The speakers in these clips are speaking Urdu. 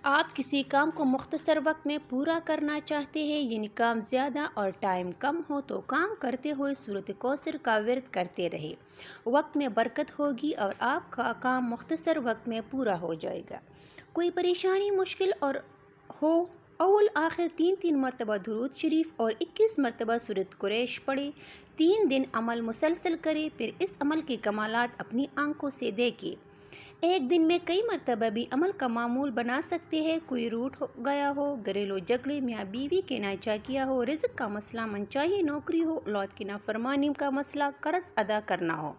آپ کسی کام کو مختصر وقت میں پورا کرنا چاہتے ہیں، یعنی کام زیادہ اور ٹائم کم ہو، تو کام کرتے ہوئے سورۃ کوثر کا ورد کرتے رہے، وقت میں برکت ہوگی اور آپ کا کام مختصر وقت میں پورا ہو جائے گا۔ کوئی پریشانی مشکل اور ہو، اول آخر 3 مرتبہ درود شریف اور 21 مرتبہ سورۃ قریش پڑھے، 3 دن عمل مسلسل کرے، پھر اس عمل کے کمالات اپنی آنکھوں سے دیکھے۔ ایک دن میں کئی مرتبہ بھی عمل کا معمول بنا سکتے ہیں۔ کوئی روٹ گیا ہو، گھریلو جھگڑے، میاں بیوی کے ناچاکیاں ہو، رزق کا مسئلہ، منچاہی نوکری ہو، اولاد کی نافرمانی کا مسئلہ، قرض ادا کرنا ہو۔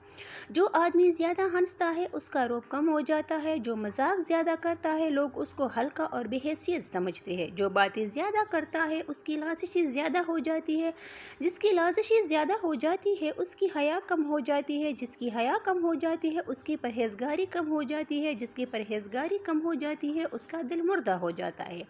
جو آدمی زیادہ ہنستا ہے اس کا روب کم ہو جاتا ہے، جو مذاق زیادہ کرتا ہے لوگ اس کو ہلکا اور بے حیثیت سمجھتے ہیں، جو باتیں زیادہ کرتا ہے اس کی لازشی زیادہ ہو جاتی ہے، جس کی لازشی زیادہ ہو جاتی ہے اس کی حیا کم ہو جاتی ہے، جس کی حیا کم ہو جاتی ہے اس کی پرہیزگاری کم ہو جاتی ہے، جس کی پرہیزگاری کم ہو جاتی ہے اس کا دل مردہ ہو جاتا ہے۔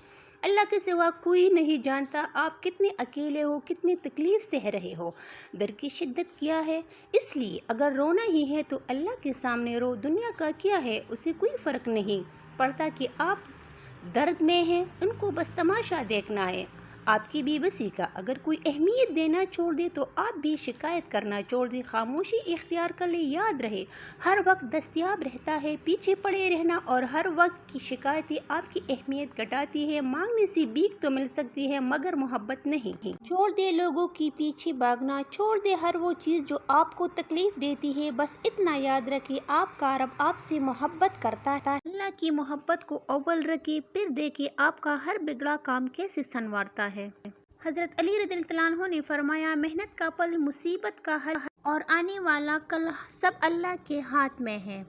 اللہ کے سوا کوئی نہیں جانتا آپ کتنے اکیلے ہو، کتنی تکلیف سہ رہے ہو، درد کی شدت کیا ہے۔ اس لیے اگر رونا ہی ہے تو اللہ کے سامنے رو، دنیا کا کیا ہے اسے کوئی فرق نہیں پڑتا کہ آپ درد میں ہیں، ان کو بس تماشا دیکھنا ہے آپ کی بے بسی کا۔ اگر کوئی اہمیت دینا چھوڑ دے تو آپ بھی شکایت کرنا چھوڑ دیں، خاموشی اختیار کر لے۔ یاد رہے ہر وقت دستیاب رہتا ہے، پیچھے پڑے رہنا اور ہر وقت کی شکایتیں آپ کی اہمیت گھٹاتی ہے۔ مانگنے سے بھیک تو مل سکتی ہے مگر محبت نہیں۔ چھوڑ دے لوگوں کے پیچھے بھاگنا، چھوڑ دے ہر وہ چیز جو آپ کو تکلیف دیتی ہے، بس اتنا یاد رکھے آپ کا رب آپ سے محبت کرتا ہے۔ اللہ کی محبت کو اول رکھے، پھر دیکھے آپ کا ہر بگڑا کام کیسے سنوارتا ہے۔ حضرت علی رضی اللہ عنہ نے فرمایا، محنت کا پھل، مصیبت کا حل اور آنے والا کل سب اللہ کے ہاتھ میں ہے۔